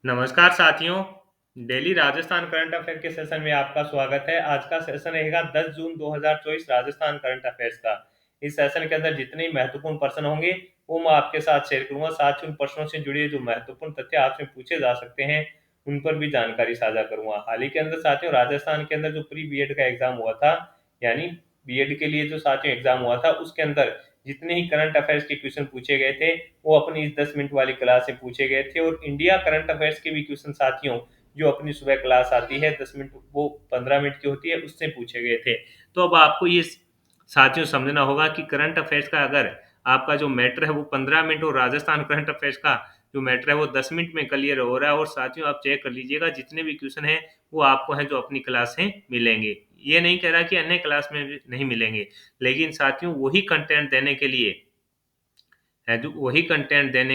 नमस्कार साथियों। Daily Rajasthan current affair के सेशन में आपका स्वागत है। आज का सेशन रहेगा 10 जून 2024 राजस्थान करंट अफेयर्स का। इस सेशन के अंदर जितने महत्वपूर्ण प्रश्न होंगे वो मैं आपके साथ शेयर करूंगा। साथ ही उन प्रश्नों से जुड़े जो महत्वपूर्ण तथ्य आपसे पूछे जा सकते हैं उन पर भी जानकारी साझा करूंगा। हाल ही के अंदर साथियों राजस्थान के अंदर जो प्री बीएड का एग्जाम हुआ था, यानी बीएड के लिए जो साथियों एग्जाम हुआ था, उसके अंदर जितने ही करंट अफेयर्स के क्वेश्चन पूछे गए थे वो अपनी इस 10 मिनट वाली क्लास से पूछे गए थे। और इंडिया करंट अफेयर्स के भी क्वेश्चन साथियों जो अपनी सुबह क्लास आती है 10 मिनट, वो 15 मिनट की होती है, उससे पूछे गए थे। तो अब आपको ये साथियों समझना होगा कि करंट अफेयर्स का अगर आपका जो मैटर है वो 15 मिनट और राजस्थान करंट अफेयर्स का जो मैटर है वो 10 मिनट में क्लियर हो रहा है। और साथियों आप चेक कर लीजिएगा जितने भी क्वेश्चन है वो आपको है जो अपनी क्लास में मिलेंगे। ये नहीं कह रहा कि अन्य क्लास में भी नहीं मिलेंगे, लेकिन साथियों वही कंटेंट देने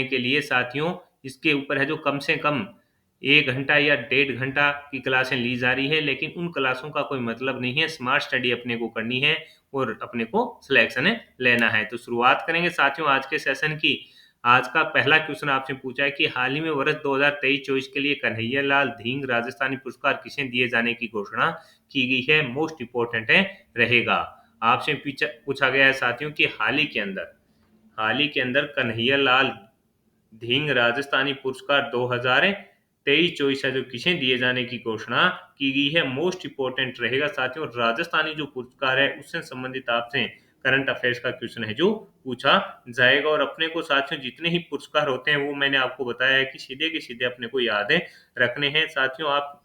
के लिए साथियों इसके ऊपर है जो कम से कम 1 घंटा या 1.5 घंटा की क्लासें ली जा रही है। लेकिन उन क्लासों का कोई मतलब नहीं है, स्मार्ट स्टडी अपने को करनी है और अपने को सिलेक्शन लेना है। तो शुरुआत करेंगे साथियों आज के सेशन की। आज का पहला क्वेश्चन आपसे पूछा है कि हाल ही में वर्ष 2023-24 के लिए कन्हैया लाल धींग राजस्थानी पुरस्कार किसे दिए जाने की घोषणा की गई है। मोस्ट इंपोर्टेंट है रहेगा। आपसे पूछा गया है साथियों कि हाल ही के अंदर कन्हैया लाल धींग राजस्थानी पुरस्कार 2023-24 है जो किसे दिए जाने की घोषणा की गई है। मोस्ट इंपोर्टेंट रहेगा साथियों। राजस्थानी जो पुरस्कार है उससे संबंधित आपसे करंट अफेयर्स का क्वेश्चन है जो पूछा जाएगा। और अपने को साथियों जितने ही पुरस्कार होते हैं वो मैंने आपको बताया है कि सीधे के सीधे अपने को याद है रखने हैं। साथियों आप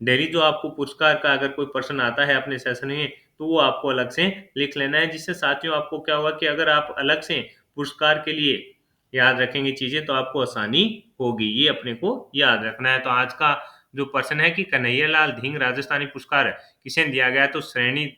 डेली जो आपको पुरस्कार का अगर कोई प्रश्न आता है अपने सेशन में तो वो आपको अलग से लिख लेना है, जिससे साथियों आपको क्या होगा कि अगर आप अलग से पुरस्कार के लिए याद रखेंगे चीजें तो आपको आसानी होगी। ये अपने को याद रखना है। तो आज का जो प्रश्न है कि कन्हैया लाल धींग राजस्थानी पुरस्कार किसे दिया गया, तो श्रेणी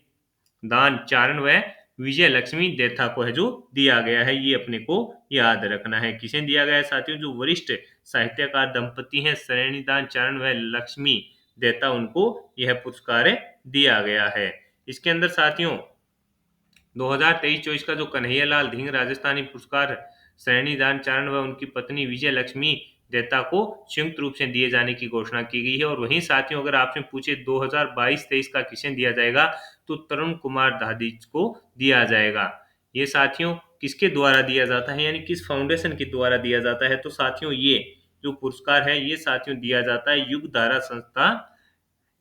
दान चारण व विजय लक्ष्मी देथा को है जो दिया गया है। ये अपने को याद रखना है। किसे दिया गया है साथियों, जो वरिष्ठ साहित्यकार दंपति हैं श्रेणीदान चरण व लक्ष्मी देता, उनको यह पुरस्कार दिया गया है। इसके अंदर साथियों 2023-24 का जो कन्हैयालाल धींग राजस्थानी पुरस्कार श्रेणीदान चारण व उनकी पत्नी विजय लक्ष्मी देता को संयुक्त रूप से दिए जाने की घोषणा की गई है। और वहीं साथियों अगर आपसे पूछे 2022-23 का किसे दिया जाएगा, तो तरुण कुमार दादीज को दिया जाएगा। ये साथियों किसके द्वारा दिया जाता है, यानी किस फाउंडेशन के द्वारा दिया जाता है, तो साथियों ये जो पुरस्कार है ये साथियों दिया जाता है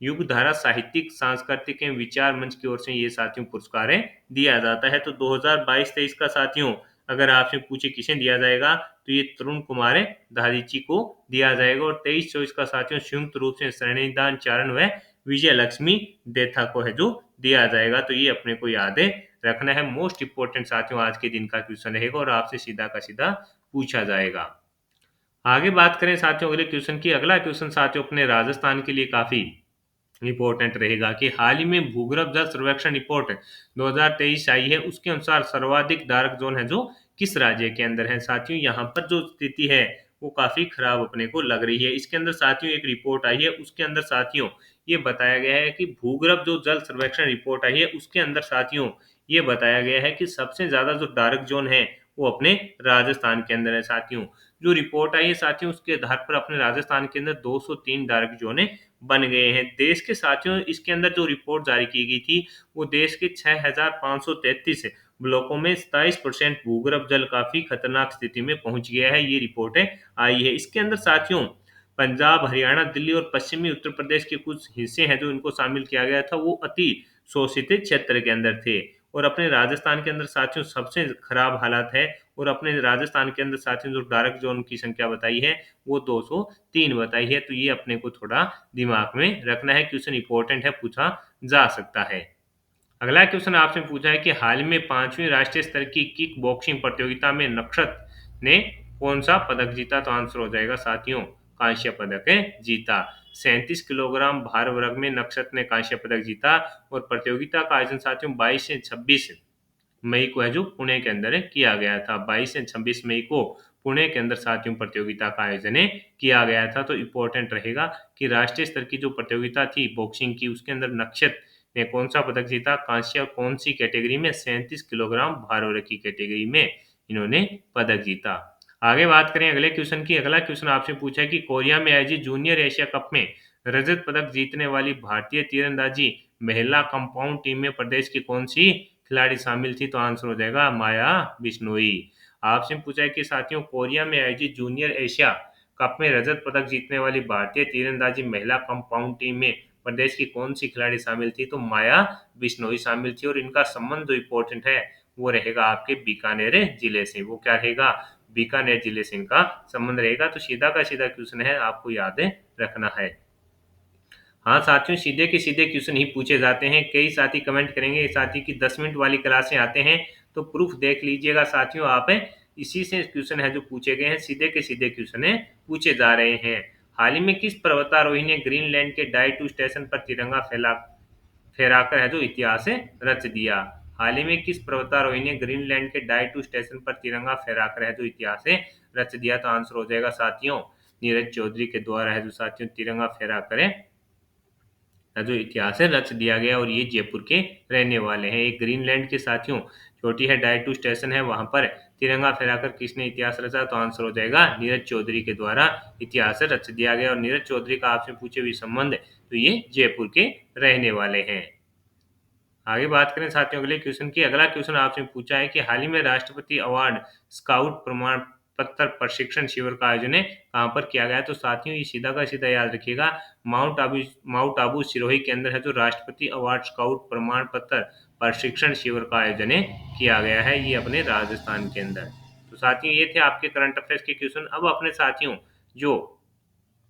युगधारा साहित्यिक सांस्कृतिक एवं विचार मंच की ओर से ये साथियों पुरस्कार दिया जाता है। तो 2022-23 का साथियों अगर आपसे पूछे किसे दिया जाएगा, तो ये तरुण कुमार धारीची को दिया जाएगा। और 23-24 का साथियों संयुक्त रूप से श्रेणीदान चारण व विजय लक्ष्मी देथा को है जो दिया जाएगा। तो ये अपने को याद रखना है। मोस्ट इंपोर्टेंट साथियों आज के दिन का क्वेश्चन रहेगा और आपसे सीधा का सीधा पूछा जाएगा। आगे बात करें साथियों अगले क्वेश्चन की। अगला क्वेश्चन साथियों अपने राजस्थान के लिए काफी इंपॉर्टेंट रहेगा कि हाल ही में भूगर्भ जल सर्वेक्षण रिपोर्ट 2023 आई है। उसके अनुसार सर्वाधिक डार्क जोन है जो किस राज्य के अंदर है। साथियों यहाँ पर जो स्थिति है वो काफी खराब अपने को लग रही है। इसके अंदर साथियों एक रिपोर्ट आई है, उसके अंदर साथियों ये बताया गया है कि भूगर्भ जो जल सर्वेक्षण रिपोर्ट आई है उसके अंदर साथियों ये बताया गया है कि सबसे ज्यादा जो डार्क जोन है वो अपने राजस्थान के अंदर है। साथियों जो रिपोर्ट आई है साथियों उसके आधार पर अपने राजस्थान के अंदर 203 डार्क जोन बन गए हैं। देश के साथियों इसके अंदर जो रिपोर्ट जारी की गई थी वो देश के 6533 ब्लॉकों में 27% भूगर्भ जल काफी खतरनाक स्थिति में पहुंच गया है। ये रिपोर्टें आई है। इसके अंदर साथियों पंजाब, हरियाणा, दिल्ली और पश्चिमी उत्तर प्रदेश के कुछ हिस्से हैं जो इनको शामिल किया गया था, वो अति शोषित क्षेत्र के अंदर थे। और अपने राजस्थान के अंदर साथियों सबसे खराब हालात है। और अपने राजस्थान के अंदर साथियों जो डार्क जोन की संख्या बताई है वो 203 बताई है। तो ये अपने को थोड़ा दिमाग में रखना है, क्वेश्चन इंपॉर्टेंट है, पूछा जा सकता है। अगला क्वेश्चन आपसे पूछा है कि हाल में 5वीं राष्ट्रीय स्तर की किक बॉक्सिंग प्रतियोगिता में नक्षत ने कौन सा पदक जीता, तो आंसर हो जाएगा साथियों कांस्य पदक है जीता। 37 किलोग्राम भार वर्ग में नक्षत ने कांस्य पदक जीता। और प्रतियोगिता का आयोजन साथियों 22 से 26 मई को है जो पुणे के अंदर किया गया था। 22 से 26 मई को पुणे के अंदर साथियों प्रतियोगिता का आयोजन किया गया था। तो इम्पोर्टेंट रहेगा कि राष्ट्रीय स्तर की जो प्रतियोगिता थी बॉक्सिंग की उसके अंदर नक्षत ने कौन सा पदक जीता, कांस्य, और कौन सी कैटेगरी में, 37 किलोग्राम भार वर्ग की कैटेगरी में इन्होंने पदक जीता। आगे बात करें अगले क्वेश्चन की। अगला क्वेश्चन आपसे पूछा है कि कोरिया में आयोजित जूनियर एशिया कप में रजत पदक जीतने वाली भारतीय तीरंदाजी महिला कंपाउंड टीम में प्रदेश की कौन सी खिलाड़ी शामिल थी? तो आंसर हो जाएगा माया बिश्नोई। आपसे पूछा है कि साथियों कोरिया में आयोजित जूनियर एशिया कप में रजत पदक जीतने वाली भारतीय तीरंदाजी महिला कंपाउंड टीम में प्रदेश की कौन सी खिलाड़ी शामिल थी? तो माया बिश्नोई शामिल थी और इनका संबंध जो इम्पोर्टेंट है वो रहेगा आपके बीकानेर जिले से। वो क्या रहेगा? बीकानेर जिले से इनका संबंध रहेगा। तो सीधा का सीधा क्वेश्चन है, आपको याद रखना है। हाँ साथियों, सीधे के सीधे क्वेश्चन ही पूछे जाते हैं। कई साथी कमेंट करेंगे साथी की 10 मिनट वाली क्लासें आते हैं, तो प्रूफ देख लीजिएगा साथियों आप। इसी से क्वेश्चन है जो पूछे गए हैं, सीधे के सीधे क्वेश्चन पूछे जा रहे हैं। हाल ही में किस पर्वतारोही ने ग्रीनलैंड के डाइटू स्टेशन पर तिरंगा फैला फहराकर है जो इतिहास रच दिया? हाल ही में किस पर्वतारोही ने ग्रीनलैंड के डाइटू स्टेशन पर तिरंगा फहराकर है जो इतिहास रच दिया? तो आंसर हो जाएगा साथियों नीरज चौधरी के द्वारा है जो साथियों तिरंगा फहराकर का जो इतिहास रच दिया गया। और ये जयपुर के रहने वाले हैं। एक ग्रीनलैंड के साथियों छोटी है डाइटू स्टेशन है, वहां पर तिरंगा फहराकर किसने इतिहास रचा? तो आंसर हो जाएगा नीरज चौधरी के द्वारा इतिहास रच दिया गया। और नीरज चौधरी का आपसे पूछे हुए संबंध तो ये जयपुर के रहने वाले हैं। आगे बात करें साथियों अगले क्वेश्चन की। अगला क्वेश्चन आपसे पूछा है कि हाल ही में राष्ट्रपति अवार्ड स्काउट प्रमाण पत्र प्रशिक्षण शिविर का आयोजन कहाँ पर किया गया? तो साथियों ये सीधा का सीधा याद रखिएगा, माउंट आबू सिरोही के अंदर है जो राष्ट्रपति अवार्ड स्काउट प्रमाण पत्र प्रशिक्षण शिविर का आयोजन किया गया है, ये अपने राजस्थान के अंदर। तो साथियों ये थे आपके करंट अफेयर्स के क्वेश्चन। अब अपने साथियों जो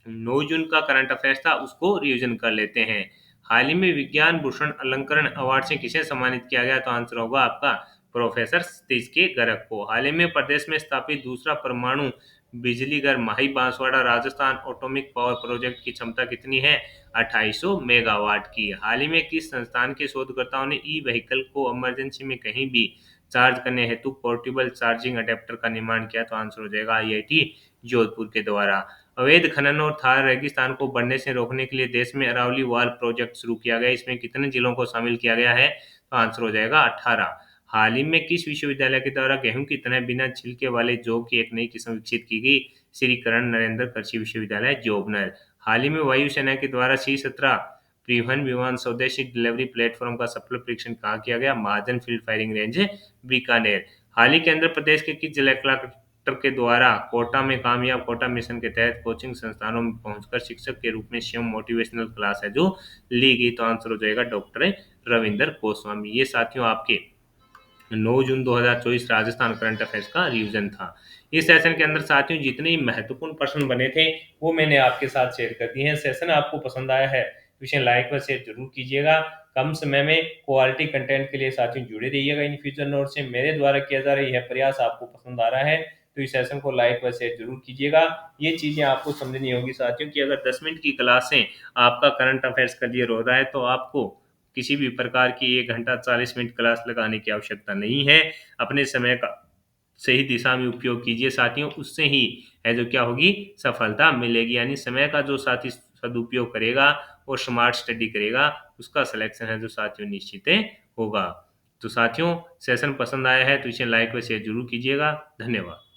9 जून का करंट अफेयर्स था उसको रिवीजन कर लेते हैं। हाल ही में विज्ञान भूषण अलंकरण अवार्ड से किसे सम्मानित किया गया? तो आंसर होगा आपका प्रोफेसर सतीश के गर्ग को। हाल ही में प्रदेश में स्थापित दूसरा परमाणु बिजली घर Mahi Banswara Rajasthan atomic power project की क्षमता कितनी है? 2800 मेगावाट की। हाल ही में किस संस्थान के शोधकर्ताओं ने ई व्हीकल को इमरजेंसी में कहीं भी चार्ज करने हेतु पोर्टेबल चार्जिंग अडेप्टर का निर्माण किया? तो आंसर हो जाएगा आईआईटी जोधपुर के द्वारा। अवैध खनन और थार रेगिस्तान को बढ़ने से रोकने के लिए देश में अरावली वाल प्रोजेक्ट शुरू किया गया। इसमें कितने जिलों को शामिल किया गया है? तो आंसर हो जाएगा 18। हाल ही में किस विश्वविद्यालय के द्वारा गेहूं की तरह बिना छिलके वाले जौ की एक नई किस्म विकसित की गई? श्री करण नरेंद्र कृषि विश्वविद्यालय जोबनर। हाल ही में वायुसेना के द्वारा C-17 परिवहन विमान स्वदेशी डिलीवरी प्लेटफॉर्म का सफल परीक्षण कहाँ किया गया? महाजन फील्ड फायरिंग रेंज बीकानेर। हाल ही के अंदर प्रदेश के किस जिला कलेक्टर के द्वारा कोटा में कामयाब कोटा मिशन के तहत कोचिंग संस्थानों में पहुंचकर शिक्षक के रूप में स्वयं मोटिवेशनल क्लास है जो ली गई? तो आंसर हो जाएगा डॉक्टर रविंदर गोस्वामी। ये साथियों आपके 9 जून 2024 राजस्थान करंट अफेयर्स का रिवीजन था। इस सेशन के अंदर साथियों जितने ही महत्वपूर्ण प्रश्न बने थे वो मैंने आपके साथ शेयर कर दिए हैं। सेशन आपको पसंद आया है तो इसे लाइक व शेयर जरूर कीजिएगा। कम समय में क्वालिटी कंटेंट के लिए साथियों जुड़े रहिएगा इन फ्यूचर नोट से। मेरे द्वारा किया जा रहा यह प्रयास आपको पसंद आ रहा है तो इस सेशन को लाइक व शेयर जरूर कीजिएगा। ये चीजें आपको समझनी होगी साथियों कि अगर 10 मिनट की क्लासें आपका करंट अफेयर्स क्लियर हो रहा है तो आपको किसी भी प्रकार की 1 घंटा 40 मिनट क्लास लगाने की आवश्यकता नहीं है। अपने समय का सही दिशा में उपयोग कीजिए साथियों, उससे ही है जो क्या होगी सफलता मिलेगी। यानी समय का जो साथी सदुपयोग करेगा और स्मार्ट स्टडी करेगा उसका सिलेक्शन है जो साथियों निश्चित होगा। तो साथियों सेशन पसंद आया है तो इसे लाइक व शेयर जरूर कीजिएगा। धन्यवाद।